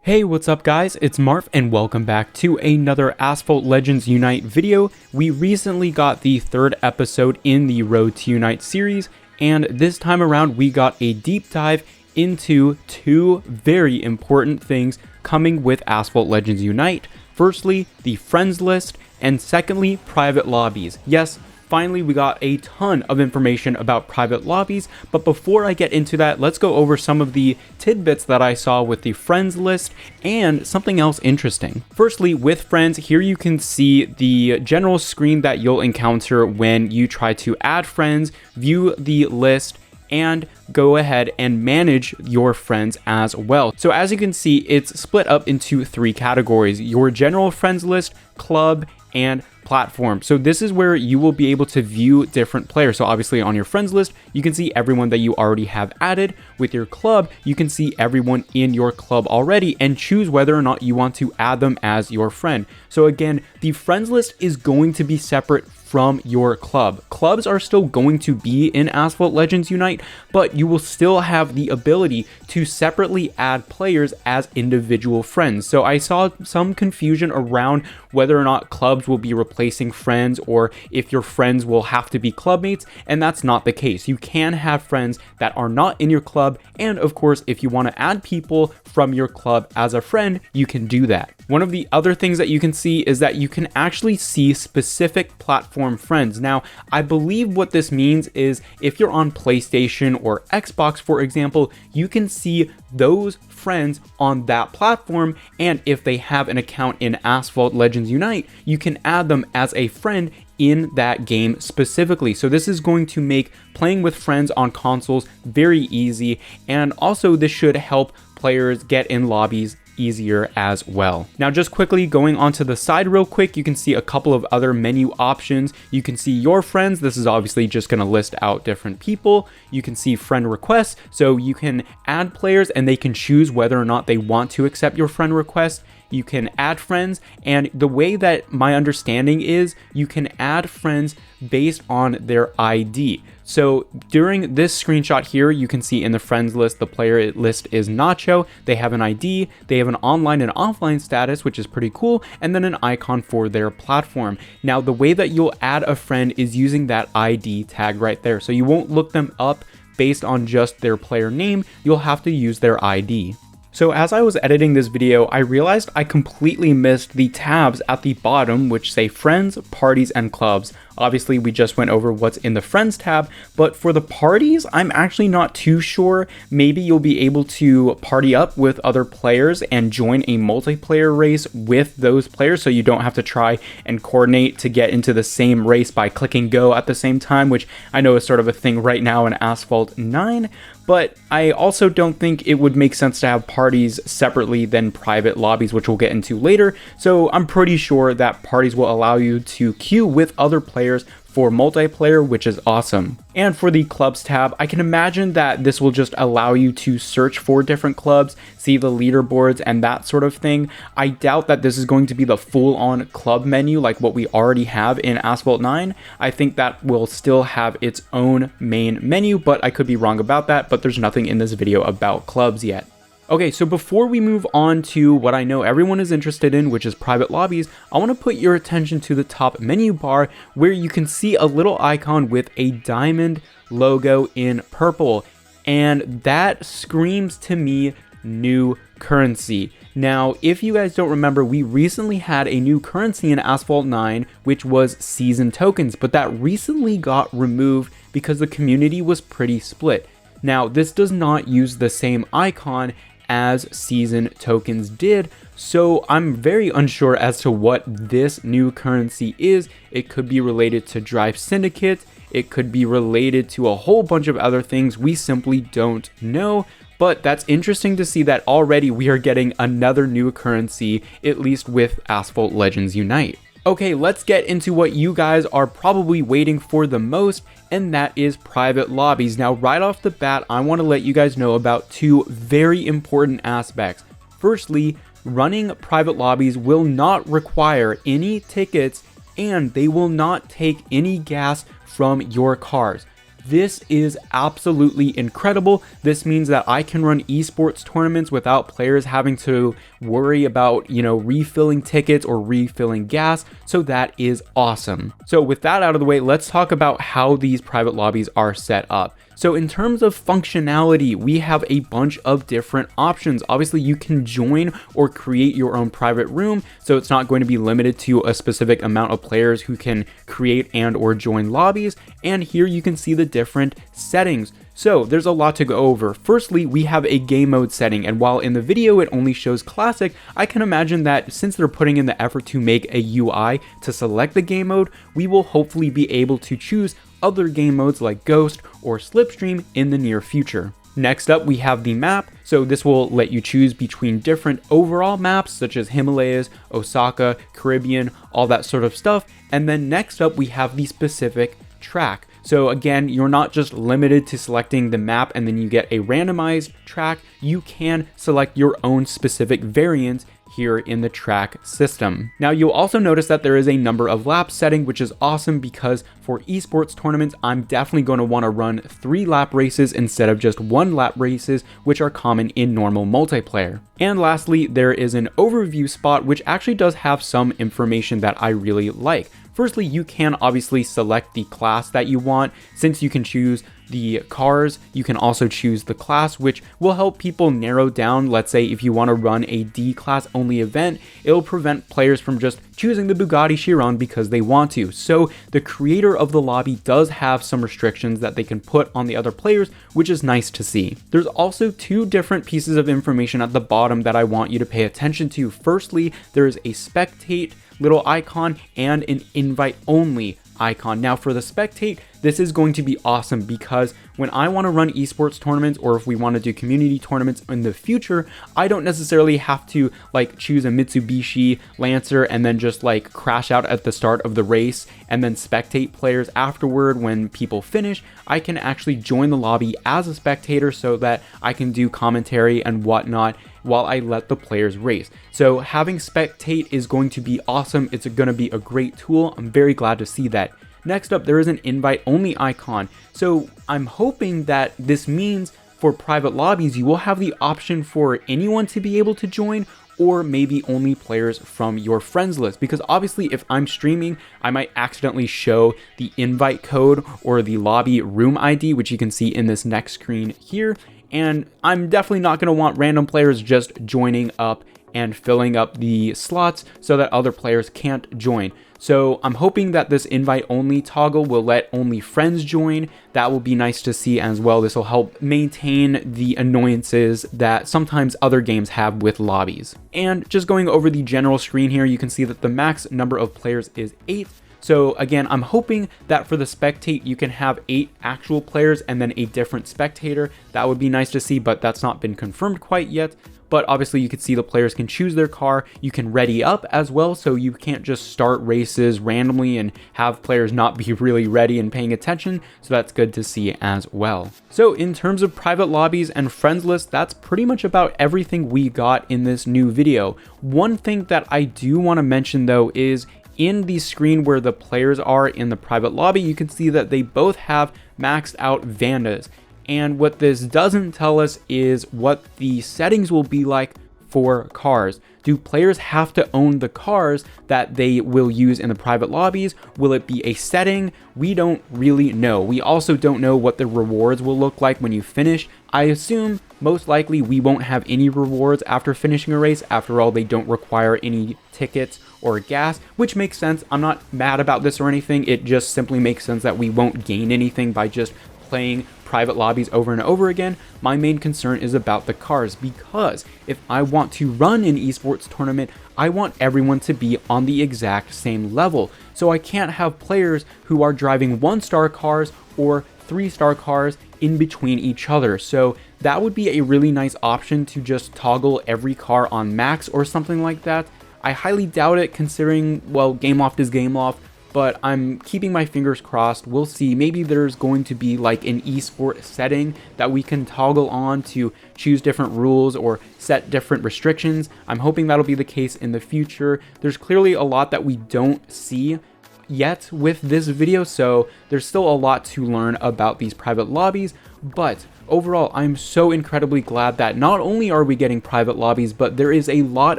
Hey, what's up guys? It's Marv and welcome back to another Asphalt Legends Unite video. We recently got the third episode in the Road to Unite series, and this time around we got a deep dive into two very important things coming with Asphalt Legends Unite. Firstly, the friends list, and secondly, private lobbies. Yes, finally, we got a ton of information about private lobbies, but before I get into that, let's go over some of the tidbits that I saw with the friends list and something else interesting. Firstly, with friends, here you can see the general screen that you'll encounter when you try to add friends, view the list, and go ahead and manage your friends as well. So as you can see, it's split up into three categories: your general friends list, club, and platform. So this is where you will be able to view different players. So obviously on your friends list, you can see everyone that you already have added. With your club, you can see everyone in your club already and choose whether or not you want to add them as your friend. So again, the friends list is going to be separate from your club. Clubs are still going to be in Asphalt Legends Unite, but you will still have the ability to separately add players as individual friends. So I saw some confusion around whether or not clubs will be replacing friends or if your friends will have to be clubmates, and that's not the case. You can have friends that are not in your club, and of course, if you want to add people from your club as a friend, you can do that. One of the other things that you can see is that you can actually see specific platform friends. Now, I believe what this means is if you're on PlayStation or Xbox, for example, you can see those friends on that platform, and if they have an account in Asphalt Legends Unite, you can add them as a friend in that game specifically. So this is going to make playing with friends on consoles very easy, and also this should help players get in lobbies easier as well. Now, just quickly going onto the side real quick, you can see a couple of other menu options. You can see your friends. This is obviously just going to list out different people. You can see friend requests, so you can add players and they can choose whether or not they want to accept your friend request. You can add friends, and the way that my understanding is, you can add friends based on their ID. So during this screenshot here, you can see in the friends list, the player list is Nacho. They have an ID, they have an online and offline status, which is pretty cool, and then an icon for their platform. Now, the way that you'll add a friend is using that ID tag right there. So you won't look them up based on just their player name, you'll have to use their ID. So as I was editing this video, I realized I completely missed the tabs at the bottom, which say friends, parties, and clubs. Obviously, we just went over what's in the friends tab, but for the parties, I'm actually not too sure. Maybe you'll be able to party up with other players and join a multiplayer race with those players, so you don't have to try and coordinate to get into the same race by clicking go at the same time, which I know is sort of a thing right now in Asphalt 9. But I also don't think it would make sense to have parties separately than private lobbies, which we'll get into later. So I'm pretty sure that parties will allow you to queue with other players for multiplayer, which is awesome. And for the clubs tab, I can imagine that this will just allow you to search for different clubs, see the leaderboards and that sort of thing. I doubt that this is going to be the full-on club menu like what we already have in Asphalt 9. I think that will still have its own main menu, but I could be wrong about that, but there's nothing in this video about clubs yet. Okay, so before we move on to what I know everyone is interested in, which is private lobbies, I want to put your attention to the top menu bar where you can see a little icon with a diamond logo in purple, and that screams to me new currency. Now, if you guys don't remember, we recently had a new currency in Asphalt 9, which was season tokens, but that recently got removed because the community was pretty split. Now, this does not use the same icon as season tokens did, so I'm very unsure as to what this new currency is. It could be related to Drive Syndicate, it could be related to a whole bunch of other things, we simply don't know. But that's interesting to see that already we are getting another new currency, at least with Asphalt Legends Unite. Okay, let's get into what you guys are probably waiting for the most, and that is private lobbies. Now, right off the bat, I want to let you guys know about two very important aspects. Firstly, running private lobbies will not require any tickets, and they will not take any gas from your cars. This is absolutely incredible. This means that I can run esports tournaments without players having to worry about, refilling tickets or refilling gas. So that is awesome. So with that out of the way, let's talk about how these private lobbies are set up. So in terms of functionality, we have a bunch of different options. Obviously, you can join or create your own private room, so it's not going to be limited to a specific amount of players who can create and or join lobbies. And here you can see the different settings. So there's a lot to go over. Firstly, we have a game mode setting, and while in the video it only shows classic, I can imagine that since they're putting in the effort to make a UI to select the game mode, we will hopefully be able to choose other game modes like Ghost or Slipstream in the near future. Next up, we have the map. So this will let you choose between different overall maps such as Himalayas, Osaka, Caribbean, all that sort of stuff. And then next up, we have the specific track. So again, you're not just limited to selecting the map and then you get a randomized track. You can select your own specific variant here in the track system. Now you'll also notice that there is a number of laps setting, which is awesome because for esports tournaments, I'm definitely going to want to run 3 lap races instead of just 1 lap races, which are common in normal multiplayer. And lastly, there is an overview spot, which actually does have some information that I really like. Firstly, you can obviously select the class that you want. Since you can choose the cars, you can also choose the class, which will help people narrow down. Let's say if you want to run a D class only event, it'll prevent players from just choosing the Bugatti Chiron because they want to. So the creator of the lobby does have some restrictions that they can put on the other players, which is nice to see. There's also 2 different pieces of information at the bottom that I want you to pay attention to. Firstly, there's a spectate little icon and an invite only icon. Now for the spectate, this is going to be awesome because when I want to run esports tournaments, or if we want to do community tournaments in the future, I don't necessarily have to choose a Mitsubishi Lancer and then just crash out at the start of the race and then spectate players afterward when people finish. I can actually join the lobby as a spectator so that I can do commentary and whatnot while I let the players race. So having spectate is going to be awesome. It's going to be a great tool. I'm very glad to see that. Next up, there is an invite only icon. So I'm hoping that this means for private lobbies, you will have the option for anyone to be able to join, or maybe only players from your friends list. Because obviously if I'm streaming, I might accidentally show the invite code or the lobby room ID, which you can see in this next screen here. And I'm definitely not going to want random players just joining up and filling up the slots so that other players can't join. So I'm hoping that this invite only toggle will let only friends join. That will be nice to see as well. This will help maintain the annoyances that sometimes other games have with lobbies. And just going over the general screen here, you can see that the max number of players is 8. So again, I'm hoping that for the spectate, you can have 8 actual players and then a different spectator. That would be nice to see, but that's not been confirmed quite yet. But obviously you can see the players can choose their car. You can ready up as well, so you can't just start races randomly and have players not be really ready and paying attention. So that's good to see as well. So in terms of private lobbies and friends list, that's pretty much about everything we got in this new video. One thing that I do want to mention though is in the screen where the players are in the private lobby, you can see that they both have maxed out Vandas. And what this doesn't tell us is what the settings will be like for cars. Do players have to own the cars that they will use in the private lobbies? Will it be a setting? We don't really know. We also don't know what the rewards will look like when you finish. I assume most likely we won't have any rewards after finishing a race. After all, they don't require any tickets or gas, which makes sense. I'm not mad about this or anything. It just simply makes sense that we won't gain anything by just playing private lobbies over and over again. My main concern is about the cars, because if I want to run an esports tournament, I want everyone to be on the exact same level. So I can't have players who are driving 1-star cars or 3-star cars in between each other. So that would be a really nice option, to just toggle every car on max or something like that. I highly doubt it, considering, well, game loft is game loft, but I'm keeping my fingers crossed. We'll see. Maybe there's going to be like an esport setting that we can toggle on to choose different rules or set different restrictions. I'm hoping that'll be the case in the future. There's clearly a lot that we don't see yet with this video, so there's still a lot to learn about these private lobbies, but overall, I'm so incredibly glad that not only are we getting private lobbies, but there is a lot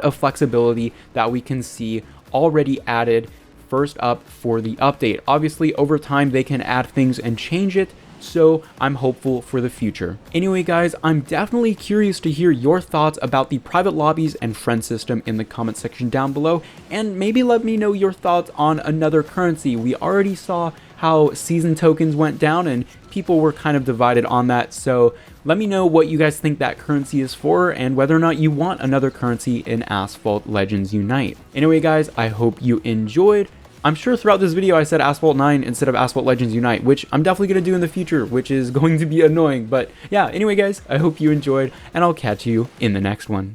of flexibility that we can see already added first up for the update. Obviously, over time, they can add things and change it, so I'm hopeful for the future. Anyway, guys, I'm definitely curious to hear your thoughts about the private lobbies and friend system in the comment section down below, and maybe let me know your thoughts on another currency. We already saw how season tokens went down and people were kind of divided on that, so let me know what you guys think that currency is for and whether or not you want another currency in Asphalt Legends Unite. Anyway, guys, I hope you enjoyed. I'm sure throughout this video I said Asphalt 9 instead of Asphalt Legends Unite, which I'm definitely going to do in the future, which is going to be annoying. But yeah, anyway guys, I hope you enjoyed, and I'll catch you in the next one.